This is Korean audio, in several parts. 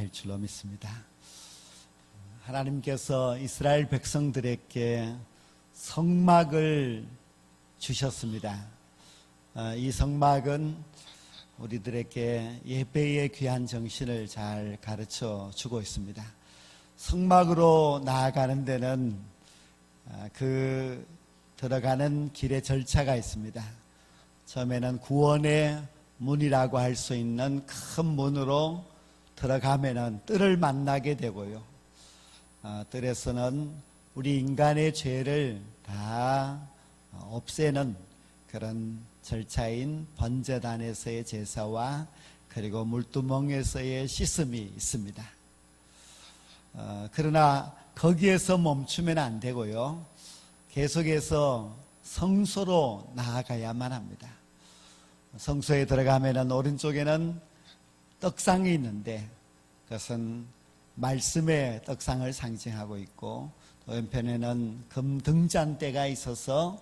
될 줄로 믿습니다. 하나님께서 이스라엘 백성들에게 성막을 주셨습니다. 이 성막은 우리들에게 예배의 귀한 정신을 잘 가르쳐 주고 있습니다. 성막으로 나아가는 데는 그 들어가는 길의 절차가 있습니다. 처음에는 구원의 문이라고 할 수 있는 큰 문으로 들어가면은 뜰을 만나게 되고요. 뜰에서는 우리 인간의 죄를 다 없애는 그런 절차인 번제단에서의 제사와 그리고 물두멍에서의 씻음이 있습니다. 그러나 거기에서 멈추면 안 되고요. 계속해서 성소로 나아가야만 합니다. 성소에 들어가면 오른쪽에는 떡상이 있는데 그것은 말씀의 떡상을 상징하고 있고, 또 왼편에는 금 등잔대가 있어서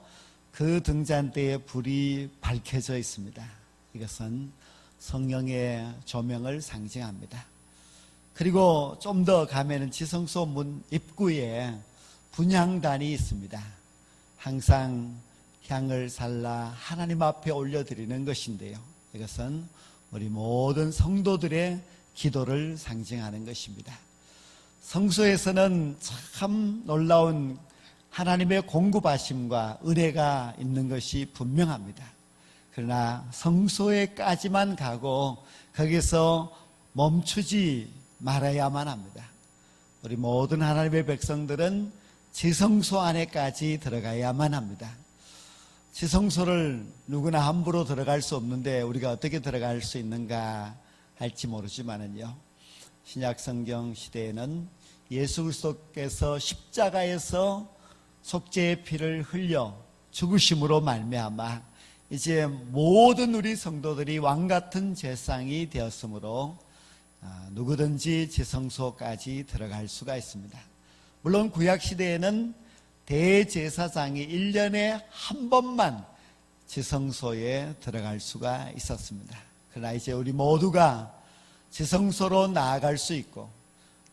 그 등잔대에 불이 밝혀져 있습니다. 이것은 성령의 조명을 상징합니다. 그리고 좀 더 가면은 지성소 문 입구에 분향단이 있습니다. 항상 향을 살라 하나님 앞에 올려드리는 것인데요, 이것은 우리 모든 성도들의 기도를 상징하는 것입니다. 성소에서는 참 놀라운 하나님의 공급하심과 은혜가 있는 것이 분명합니다. 그러나 성소에까지만 가고 거기서 멈추지 말아야만 합니다. 우리 모든 하나님의 백성들은 지성소 안에까지 들어가야만 합니다. 지성소를 누구나 함부로 들어갈 수 없는데 우리가 어떻게 들어갈 수 있는가 할지 모르지만은요, 신약 성경 시대에는 예수 그리스도께서 십자가에서 속죄의 피를 흘려 죽으심으로 말미암아 이제 모든 우리 성도들이 왕같은 제상이 되었으므로 누구든지 지성소까지 들어갈 수가 있습니다. 물론 구약시대에는 대제사장이 1년에 한 번만 지성소에 들어갈 수가 있었습니다. 그러나 이제 우리 모두가 지성소로 나아갈 수 있고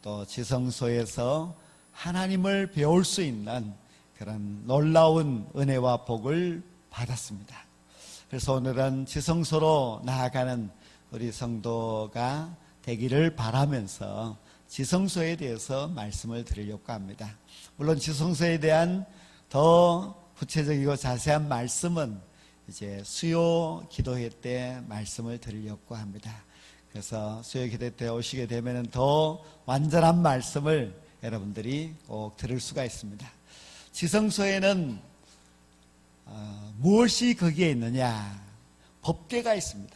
또 지성소에서 하나님을 배울 수 있는 그런 놀라운 은혜와 복을 받았습니다. 그래서 오늘은 지성소로 나아가는 우리 성도가 되기를 바라면서 지성소에 대해서 말씀을 드리려고 합니다. 물론 지성소에 대한 더 구체적이고 자세한 말씀은 이제 수요 기도회 때 말씀을 드리려고 합니다. 그래서 수요 기도회 때 오시게 되면 더 완전한 말씀을 여러분들이 꼭 들을 수가 있습니다. 지성소에는 무엇이 거기에 있느냐? 법궤가 있습니다.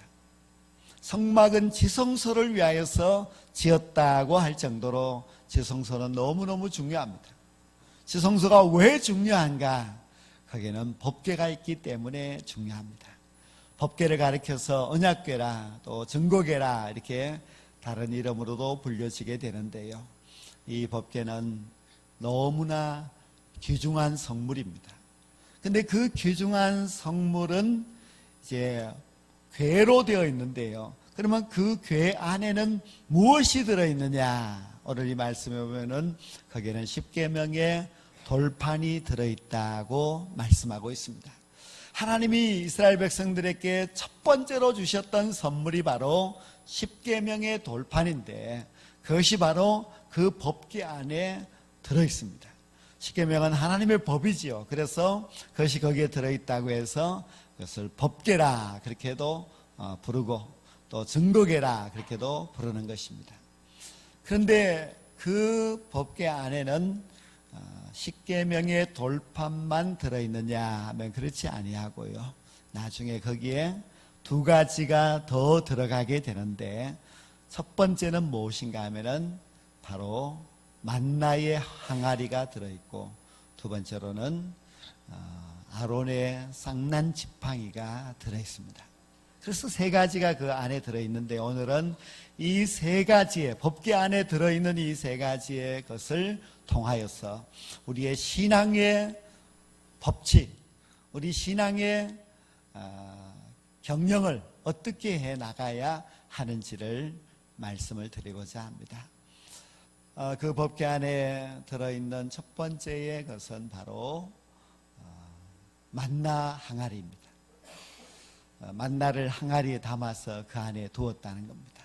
성막은 지성소를 위하여서 지었다고 할 정도로 지성소는 너무너무 중요합니다. 지성소가 왜 중요한가? 거기에는 법궤가 있기 때문에 중요합니다. 법궤를 가리켜서 언약궤라 또 증거궤라 이렇게 다른 이름으로도 불려지게 되는데요, 이 법궤는 너무나 귀중한 성물입니다. 근데 그 귀중한 성물은 이제 궤로 되어 있는데요, 그러면 그 궤 안에는 무엇이 들어있느냐? 오늘 이 말씀에 보면은 거기에는 십계명의 돌판이 들어있다고 말씀하고 있습니다. 하나님이 이스라엘 백성들에게 첫 번째로 주셨던 선물이 바로 십계명의 돌판인데 그것이 바로 그 법궤 안에 들어있습니다. 십계명은 하나님의 법이지요. 그래서 그것이 거기에 들어있다고 해서 그것을 법궤라 그렇게도 부르고 또 증거궤라 그렇게도 부르는 것입니다. 그런데 그 법궤 안에는 십계명의 돌판만 들어있느냐 하면 그렇지 아니하고요, 나중에 거기에 두 가지가 더 들어가게 되는데, 첫 번째는 무엇인가 하면은 바로 만나의 항아리가 들어있고, 두 번째로는 아론의 쌍난 지팡이가 들어있습니다. 그래서 세 가지가 그 안에 들어있는데, 오늘은 이 세 가지의 법궤 안에 들어있는 이 세 가지의 것을 통하여서 우리의 신앙의 법칙, 우리 신앙의 경영을 어떻게 해 나가야 하는지를 말씀을 드리고자 합니다. 그 법궤 안에 들어있는 첫 번째의 것은 바로 만나 항아리입니다. 만나를 항아리에 담아서 그 안에 두었다는 겁니다.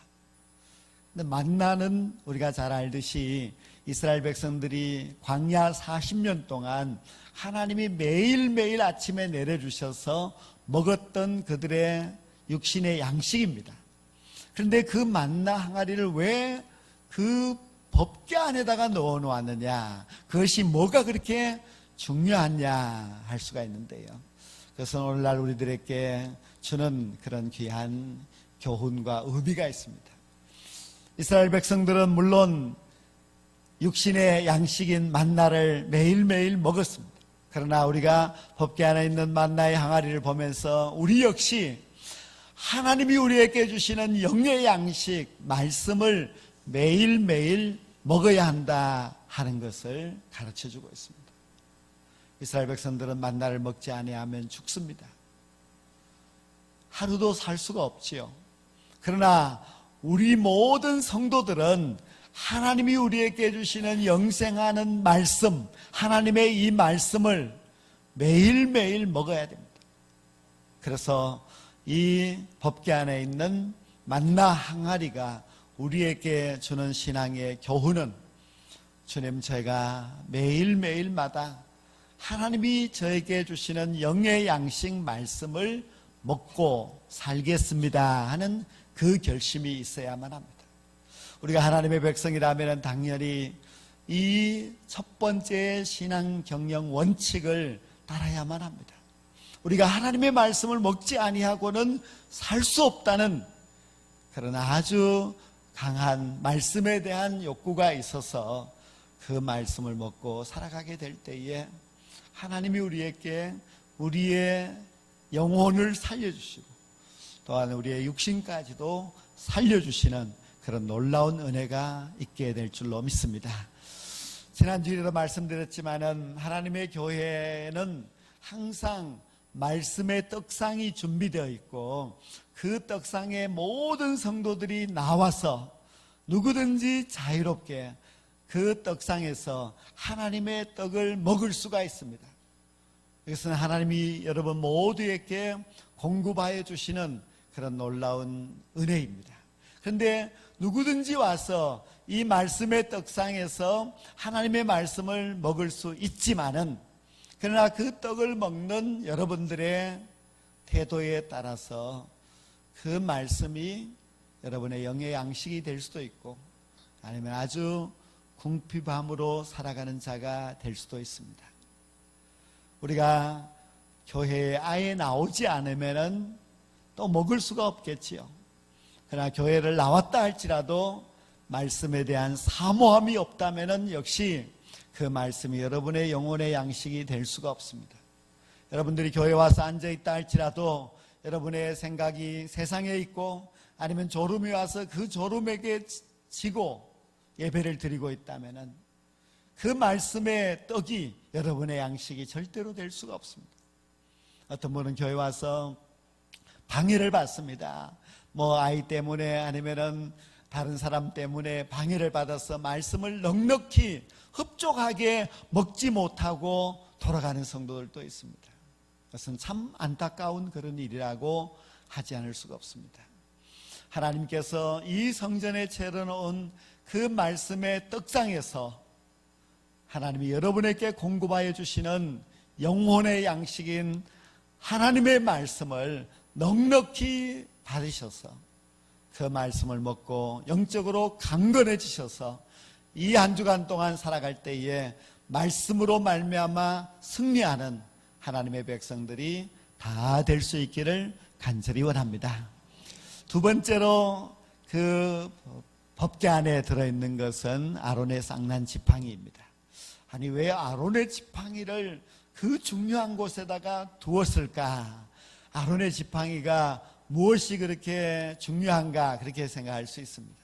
근데 만나는 우리가 잘 알듯이 이스라엘 백성들이 광야 40년 동안 하나님이 매일매일 아침에 내려주셔서 먹었던 그들의 육신의 양식입니다. 그런데 그 만나 항아리를 왜 그 법궤 안에다가 넣어 놓았느냐, 그것이 뭐가 그렇게 중요하냐 할 수가 있는데요, 그것은 오늘날 우리들에게 주는 그런 귀한 교훈과 의미가 있습니다. 이스라엘 백성들은 물론 육신의 양식인 만나를 매일매일 먹었습니다. 그러나 우리가 법궤 안에 있는 만나의 항아리를 보면서 우리 역시 하나님이 우리에게 주시는 영의 양식, 말씀을 매일매일 먹어야 한다 하는 것을 가르쳐주고 있습니다. 이스라엘 백성들은 만나를 먹지 아니하면 죽습니다. 하루도 살 수가 없지요. 그러나 우리 모든 성도들은 하나님이 우리에게 주시는 영생하는 말씀, 하나님의 이 말씀을 매일매일 먹어야 됩니다. 그래서 이 법궤 안에 있는 만나 항아리가 우리에게 주는 신앙의 교훈은, 주님, 제가 매일매일마다 하나님이 저에게 주시는 영의 양식 말씀을 먹고 살겠습니다 하는 그 결심이 있어야만 합니다. 우리가 하나님의 백성이라면 당연히 이 첫 번째 신앙 경영 원칙을 따라야만 합니다. 우리가 하나님의 말씀을 먹지 아니하고는 살 수 없다는 그런 아주 강한 말씀에 대한 욕구가 있어서 그 말씀을 먹고 살아가게 될 때에 하나님이 우리에게 우리의 영혼을 살려주시고 또한 우리의 육신까지도 살려주시는 그런 놀라운 은혜가 있게 될 줄로 믿습니다. 지난주에도 말씀드렸지만은 하나님의 교회는 항상 말씀의 떡상이 준비되어 있고 그 떡상에 모든 성도들이 나와서 누구든지 자유롭게 그 떡상에서 하나님의 떡을 먹을 수가 있습니다. 이것은 하나님이 여러분 모두에게 공급하여 주시는 그런 놀라운 은혜입니다. 그런데 누구든지 와서 이 말씀의 떡상에서 하나님의 말씀을 먹을 수 있지만은, 그러나 그 떡을 먹는 여러분들의 태도에 따라서 그 말씀이 여러분의 영의 양식이 될 수도 있고 아니면 아주 궁핍함으로 살아가는 자가 될 수도 있습니다. 우리가 교회에 아예 나오지 않으면 또 먹을 수가 없겠지요. 그러나 교회를 나왔다 할지라도 말씀에 대한 사모함이 없다면 역시 그 말씀이 여러분의 영혼의 양식이 될 수가 없습니다. 여러분들이 교회 와서 앉아있다 할지라도 여러분의 생각이 세상에 있고 아니면 졸음이 와서 그 졸음에게 지고 예배를 드리고 있다면 그 말씀의 떡이 여러분의 양식이 절대로 될 수가 없습니다. 어떤 분은 교회 와서 방해를 받습니다. 뭐 아이 때문에 아니면은 다른 사람 때문에 방해를 받아서 말씀을 넉넉히 흡족하게 먹지 못하고 돌아가는 성도들도 있습니다. 그것은 참 안타까운 그런 일이라고 하지 않을 수가 없습니다. 하나님께서 이 성전에 차려놓은 그 말씀의 떡상에서 하나님이 여러분에게 공급하여 주시는 영혼의 양식인 하나님의 말씀을 넉넉히 받으셔서 그 말씀을 먹고 영적으로 강건해지셔서 이 한 주간 동안 살아갈 때에 말씀으로 말미암아 승리하는 하나님의 백성들이 다 될 수 있기를 간절히 원합니다. 두 번째로 그 법궤 안에 들어있는 것은 아론의 쌍난 지팡이입니다. 아니 왜 아론의 지팡이를 그 중요한 곳에다가 두었을까? 아론의 지팡이가 무엇이 그렇게 중요한가? 그렇게 생각할 수 있습니다.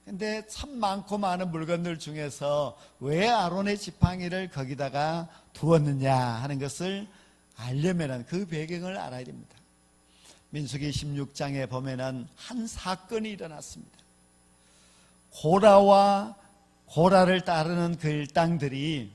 근데 참 많고 많은 물건들 중에서 왜 아론의 지팡이를 거기다가 두었느냐 하는 것을 알려면 그 배경을 알아야 됩니다. 민수기 16장에 보면은 한 사건이 일어났습니다. 고라를 따르는 그 일당들이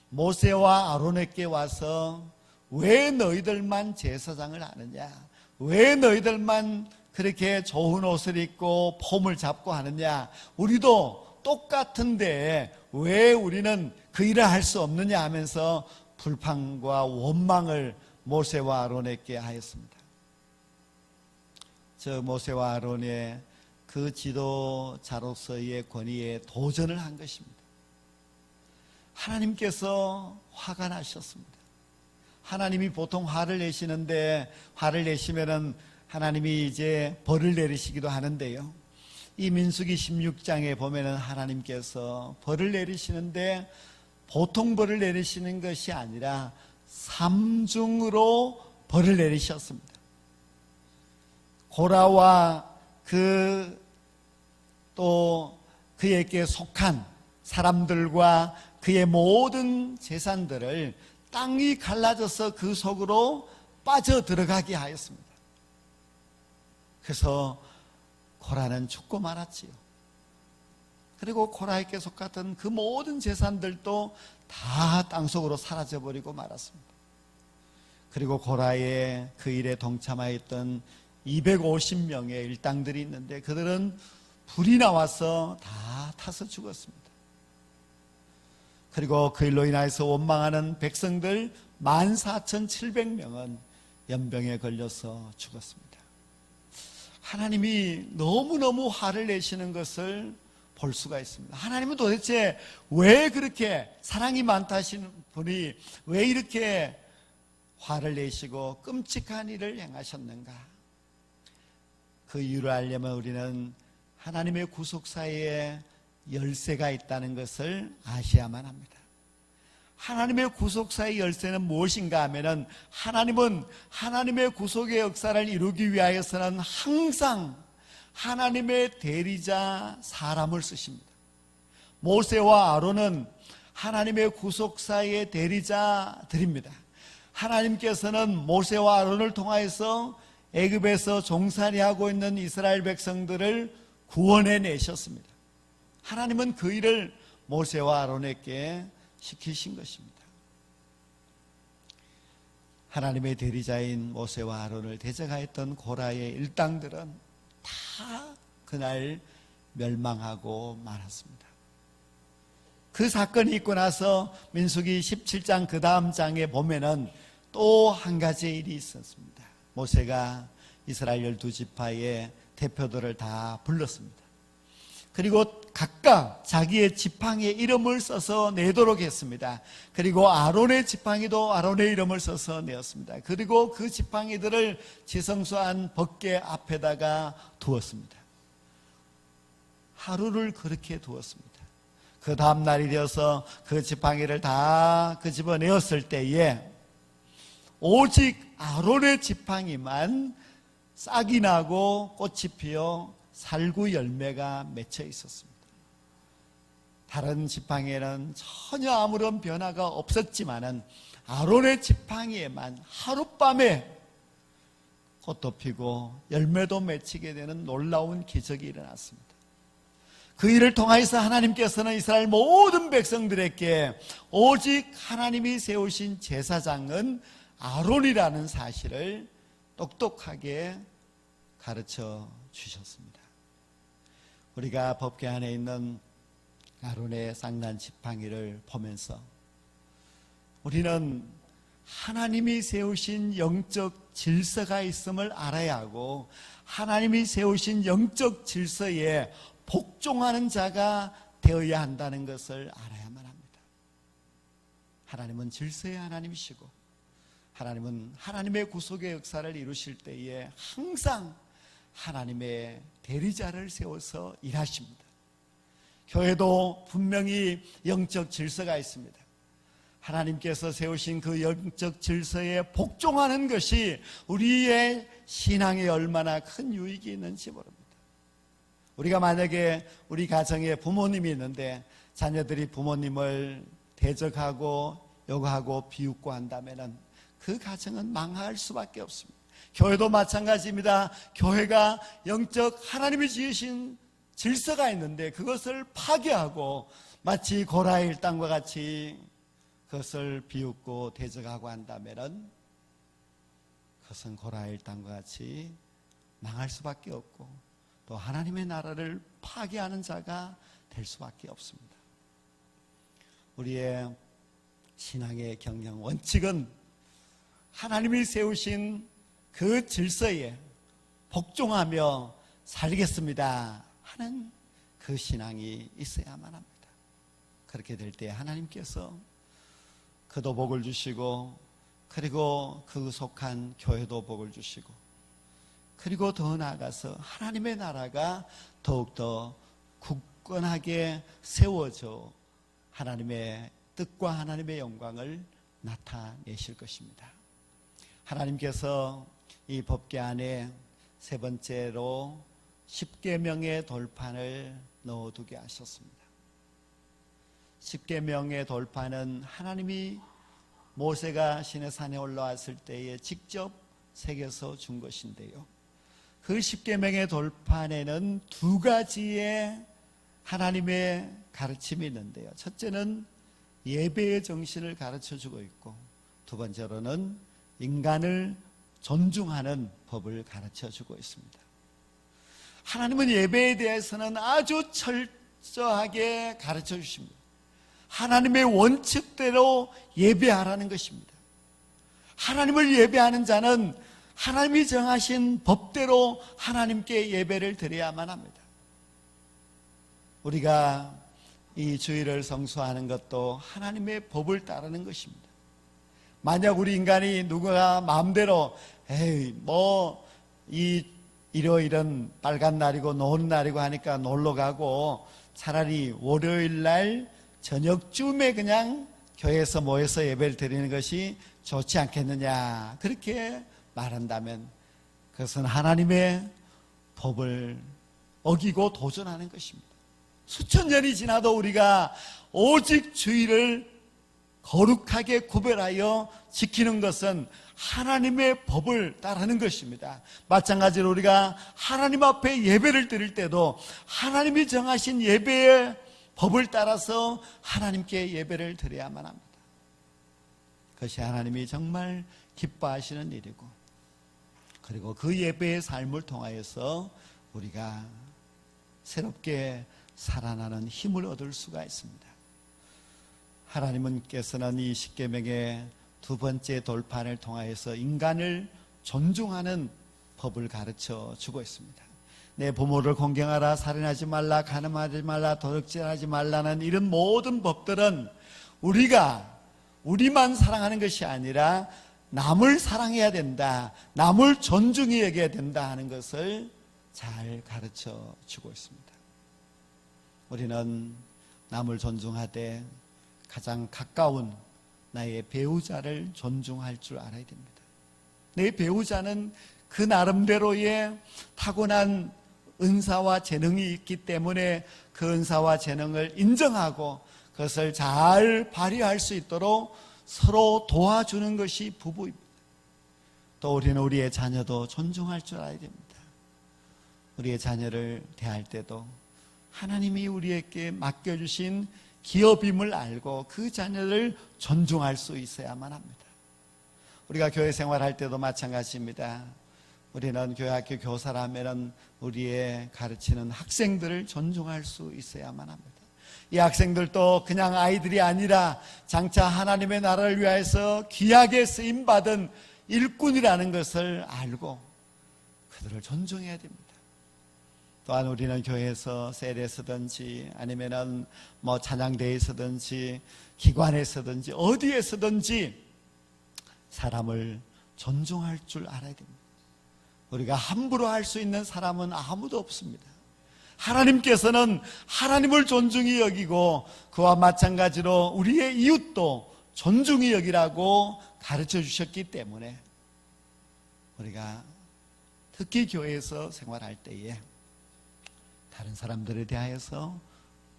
모세와 아론에게 와서 왜 너희들만 제사장을 하느냐, 왜 너희들만 그렇게 좋은 옷을 입고 폼을 잡고 하느냐, 우리도 똑같은데 왜 우리는 그 일을 할 수 없느냐 하면서 불평과 원망을 모세와 아론에게 하였습니다. 저 모세와 아론의 그 지도자로서의 권위에 도전을 한 것입니다. 하나님께서 화가 나셨습니다. 하나님이 보통 화를 내시는데, 화를 내시면은 하나님이 이제 벌을 내리시기도 하는데요, 이 민수기 16장에 보면은 하나님께서 벌을 내리시는데 보통 벌을 내리시는 것이 아니라 삼중으로 벌을 내리셨습니다. 고라와 또 그에게 속한 사람들과 그의 모든 재산들을 땅이 갈라져서 그 속으로 빠져 들어가게 하였습니다. 그래서 고라는 죽고 말았지요. 그리고 고라에게 속했던 그 모든 재산들도 다 땅속으로 사라져버리고 말았습니다. 그리고 고라의 그 일에 동참하였던 250명의 일당들이 있는데 그들은 불이 나와서 다 타서 죽었습니다. 그리고 그 일로 인하여서 원망하는 백성들 14,700명은 연병에 걸려서 죽었습니다. 하나님이 너무너무 화를 내시는 것을 볼 수가 있습니다. 하나님은 도대체 왜 그렇게 사랑이 많다시는 분이 왜 이렇게 화를 내시고 끔찍한 일을 행하셨는가? 그 이유를 알려면 우리는 하나님의 구속사에 열쇠가 있다는 것을 아셔야만 합니다. 하나님의 구속사의 열쇠는 무엇인가 하면은, 하나님은 하나님의 구속의 역사를 이루기 위하여서는 항상 하나님의 대리자 사람을 쓰십니다. 모세와 아론은 하나님의 구속사의 대리자들입니다. 하나님께서는 모세와 아론을 통하여서 애굽에서 종살이하고 있는 이스라엘 백성들을 구원해 내셨습니다. 하나님은 그 일을 모세와 아론에게 시키신 것입니다. 하나님의 대리자인 모세와 아론을 대적하였던 고라의 일당들은 다 그날 멸망하고 말았습니다. 그 사건이 있고 나서 민수기 17장 그 다음 장에 보면은 또 한 가지 일이 있었습니다. 모세가 이스라엘 12지파의 대표들을 다 불렀습니다. 그리고 각각 자기의 지팡이에 이름을 써서 내도록 했습니다. 그리고 아론의 지팡이도 아론의 이름을 써서 내었습니다. 그리고 그 지팡이들을 지성소한 법궤 앞에다가 두었습니다. 하루를 그렇게 두었습니다. 그 다음 날이 되어서 그 지팡이를 다 끄집어내었을 때에 오직 아론의 지팡이만 싹이 나고 꽃이 피어 살구 열매가 맺혀 있었습니다. 다른 지팡이에는 전혀 아무런 변화가 없었지만은 아론의 지팡이에만 하룻밤에 꽃도 피고 열매도 맺히게 되는 놀라운 기적이 일어났습니다. 그 일을 통하여서 하나님께서는 이스라엘 모든 백성들에게 오직 하나님이 세우신 제사장은 아론이라는 사실을 똑똑하게 가르쳐 주셨습니다. 우리가 법궤 안에 있는 아론의 쌍난 지팡이를 보면서 우리는 하나님이 세우신 영적 질서가 있음을 알아야 하고, 하나님이 세우신 영적 질서에 복종하는 자가 되어야 한다는 것을 알아야만 합니다. 하나님은 질서의 하나님이시고, 하나님은 하나님의 구속의 역사를 이루실 때에 항상 하나님의 대리자를 세워서 일하십니다. 교회도 분명히 영적 질서가 있습니다. 하나님께서 세우신 그 영적 질서에 복종하는 것이 우리의 신앙에 얼마나 큰 유익이 있는지 모릅니다. 우리가 만약에 우리 가정에 부모님이 있는데 자녀들이 부모님을 대적하고 욕하고 비웃고 한다면 그 가정은 망할 수밖에 없습니다. 교회도 마찬가지입니다. 교회가 영적 하나님이 지으신 질서가 있는데 그것을 파괴하고 마치 고라의 일당과 같이 그것을 비웃고 대적하고 한다면 그것은 고라의 일당과 같이 망할 수밖에 없고 또 하나님의 나라를 파괴하는 자가 될 수밖에 없습니다. 우리의 신앙의 경영 원칙은 하나님이 세우신 그 질서에 복종하며 살겠습니다 하는 그 신앙이 있어야만 합니다. 그렇게 될 때 하나님께서 그도 복을 주시고 그리고 그 속한 교회도 복을 주시고 그리고 더 나아가서 하나님의 나라가 더욱더 굳건하게 세워져 하나님의 뜻과 하나님의 영광을 나타내실 것입니다. 하나님께서 이 법궤 안에 세 번째로 십계명의 돌판을 넣어두게 하셨습니다. 십계명의 돌판은 하나님이 모세가 시내산에 올라왔을 때에 직접 새겨서 준 것인데요, 그 십계명의 돌판에는 두 가지의 하나님의 가르침이 있는데요, 첫째는 예배의 정신을 가르쳐주고 있고 두 번째로는 인간을 존중하는 법을 가르쳐주고 있습니다. 하나님은 예배에 대해서는 아주 철저하게 가르쳐 주십니다. 하나님의 원칙대로 예배하라는 것입니다. 하나님을 예배하는 자는 하나님이 정하신 법대로 하나님께 예배를 드려야만 합니다. 우리가 이 주일을 성수하는 것도 하나님의 법을 따르는 것입니다. 만약 우리 인간이 누가 마음대로 일요일은 빨간 날이고 노는 날이고 하니까 놀러 가고 차라리 월요일 날 저녁쯤에 그냥 교회에서 모여서 예배를 드리는 것이 좋지 않겠느냐, 그렇게 말한다면 그것은 하나님의 법을 어기고 도전하는 것입니다. 수천 년이 지나도 우리가 오직 주일을 거룩하게 구별하여 지키는 것은 하나님의 법을 따르는 것입니다. 마찬가지로 우리가 하나님 앞에 예배를 드릴 때도 하나님이 정하신 예배의 법을 따라서 하나님께 예배를 드려야만 합니다. 그것이 하나님이 정말 기뻐하시는 일이고, 그리고 그 예배의 삶을 통하여서 우리가 새롭게 살아나는 힘을 얻을 수가 있습니다. 하나님께서는 이 십계명의 두 번째 돌판을 통하여서 인간을 존중하는 법을 가르쳐 주고 있습니다. 내 부모를 공경하라, 살인하지 말라, 간음하지 말라, 도둑질하지 말라는 이런 모든 법들은 우리만 사랑하는 것이 아니라 남을 사랑해야 된다, 남을 존중히 여겨야 된다 하는 것을 잘 가르쳐 주고 있습니다. 우리는 남을 존중하되 가장 가까운 나의 배우자를 존중할 줄 알아야 됩니다. 내 배우자는 그 나름대로의 타고난 은사와 재능이 있기 때문에 그 은사와 재능을 인정하고 그것을 잘 발휘할 수 있도록 서로 도와주는 것이 부부입니다. 또 우리는 우리의 자녀도 존중할 줄 알아야 됩니다. 우리의 자녀를 대할 때도 하나님이 우리에게 맡겨주신 기업임을 알고 그 자녀를 존중할 수 있어야만 합니다. 우리가 교회 생활할 때도 마찬가지입니다. 우리는 교회 학교 교사라면 우리의 가르치는 학생들을 존중할 수 있어야만 합니다. 이 학생들도 그냥 아이들이 아니라 장차 하나님의 나라를 위해서 귀하게 쓰임받은 일꾼이라는 것을 알고 그들을 존중해야 됩니다. 또한 우리는 교회에서 세례서든지 아니면은 찬양대회에서든지 기관에서든지 어디에서든지 사람을 존중할 줄 알아야 됩니다. 우리가 함부로 할 수 있는 사람은 아무도 없습니다. 하나님께서는 하나님을 존중히 여기고 그와 마찬가지로 우리의 이웃도 존중히 여기라고 가르쳐 주셨기 때문에 우리가 특히 교회에서 생활할 때에 다른 사람들에 대하여서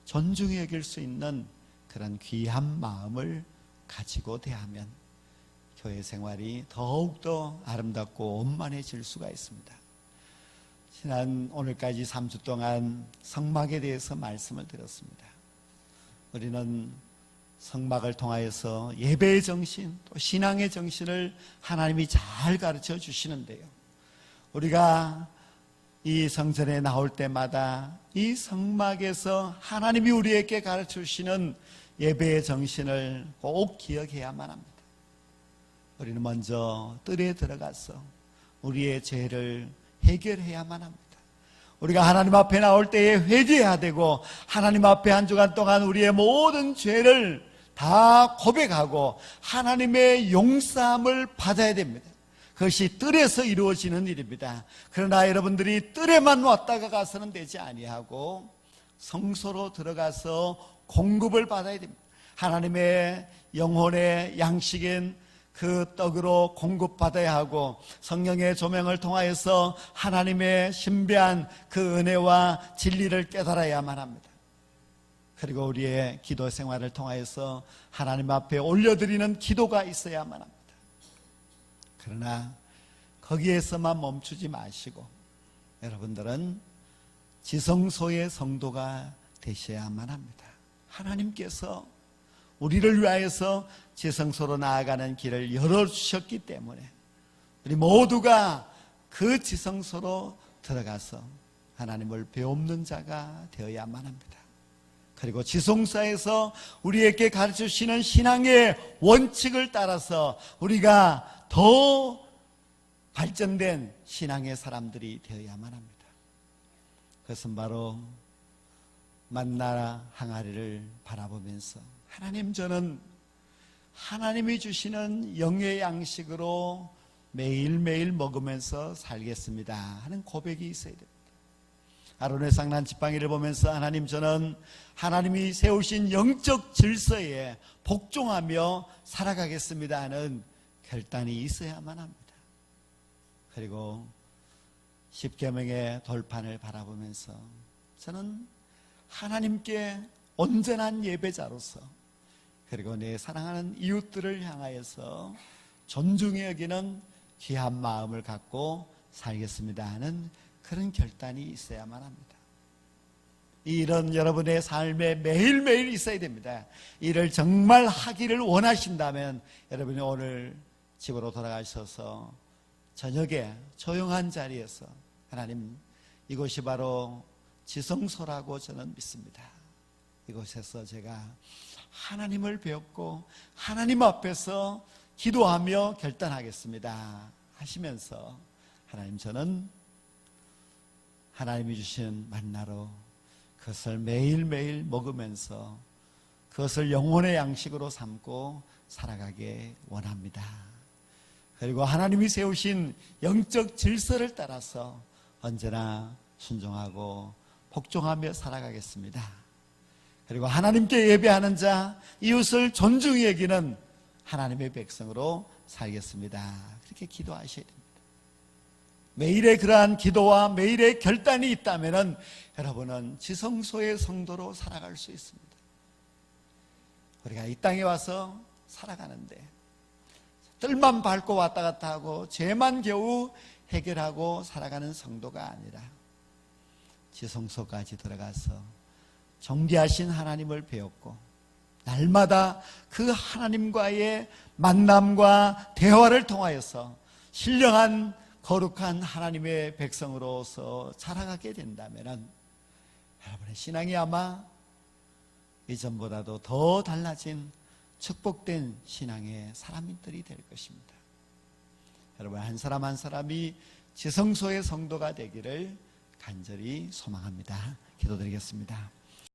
존중히 여길 수 있는 그런 귀한 마음을 가지고 대하면 교회 생활이 더욱더 아름답고 원만해질 수가 있습니다. 지난 오늘까지 3주 동안 성막에 대해서 말씀을 드렸습니다. 우리는 성막을 통하여서 예배의 정신, 또 신앙의 정신을 하나님이 잘 가르쳐 주시는데요. 우리가 이 성전에 나올 때마다 이 성막에서 하나님이 우리에게 가르쳐 주시는 예배의 정신을 꼭 기억해야만 합니다. 우리는 먼저 뜰에 들어가서 우리의 죄를 해결해야만 합니다. 우리가 하나님 앞에 나올 때에 회개해야 되고, 하나님 앞에 한 주간 동안 우리의 모든 죄를 다 고백하고 하나님의 용서함을 받아야 됩니다. 그것이 뜰에서 이루어지는 일입니다. 그러나 여러분들이 뜰에만 왔다가 가서는 되지 아니하고 성소로 들어가서 공급을 받아야 됩니다. 하나님의 영혼의 양식인 그 떡으로 공급받아야 하고, 성령의 조명을 통하여서 하나님의 신비한 그 은혜와 진리를 깨달아야만 합니다. 그리고 우리의 기도 생활을 통하여서 하나님 앞에 올려드리는 기도가 있어야만 합니다. 그러나 거기에서만 멈추지 마시고 여러분들은 지성소의 성도가 되셔야만 합니다. 하나님께서 우리를 위하여서 지성소로 나아가는 길을 열어주셨기 때문에 우리 모두가 그 지성소로 들어가서 하나님을 배웁는 자가 되어야만 합니다. 그리고 지성소에서 우리에게 가르쳐주시는 신앙의 원칙을 따라서 우리가 더 발전된 신앙의 사람들이 되어야만 합니다. 그것은 바로 만나 항아리를 바라보면서 하나님, 저는 하나님이 주시는 영의 양식으로 매일매일 먹으면서 살겠습니다 하는 고백이 있어야 됩니다. 아론의 상난 지팡이를 보면서 하나님, 저는 하나님이 세우신 영적 질서에 복종하며 살아가겠습니다 하는 결단이 있어야만 합니다. 그리고 십계명의 돌판을 바라보면서 저는 하나님께 온전한 예배자로서, 그리고 내 사랑하는 이웃들을 향하여서 존중히 여기는 귀한 마음을 갖고 살겠습니다 하는 그런 결단이 있어야만 합니다. 이런 여러분의 삶에 매일매일 있어야 됩니다. 이를 정말 하기를 원하신다면 여러분이 오늘 집으로 돌아가셔서 저녁에 조용한 자리에서 하나님, 이곳이 바로 지성소라고 저는 믿습니다. 이곳에서 제가 하나님을 배웠고 하나님 앞에서 기도하며 결단하겠습니다 하시면서, 하나님, 저는 하나님이 주신 만나로 그것을 매일매일 먹으면서 그것을 영혼의 양식으로 삼고 살아가게 원합니다. 그리고 하나님이 세우신 영적 질서를 따라서 언제나 순종하고 복종하며 살아가겠습니다. 그리고 하나님께 예배하는 자, 이웃을 존중히 여기는 하나님의 백성으로 살겠습니다. 그렇게 기도하셔야 됩니다. 매일의 그러한 기도와 매일의 결단이 있다면 여러분은 지성소의 성도로 살아갈 수 있습니다. 우리가 이 땅에 와서 살아가는데 뜰만 밟고 왔다 갔다 하고 죄만 겨우 해결하고 살아가는 성도가 아니라 지성소까지 들어가서 존귀하신 하나님을 배웠고 날마다 그 하나님과의 만남과 대화를 통하여서 신령한 거룩한 하나님의 백성으로서 자라가게 된다면 여러분의 신앙이 아마 이전보다도 더 달라진 축복된 신앙의 사람들이 될 것입니다. 여러분, 한 사람 한 사람이 지성소의 성도가 되기를 간절히 소망합니다. 기도드리겠습니다.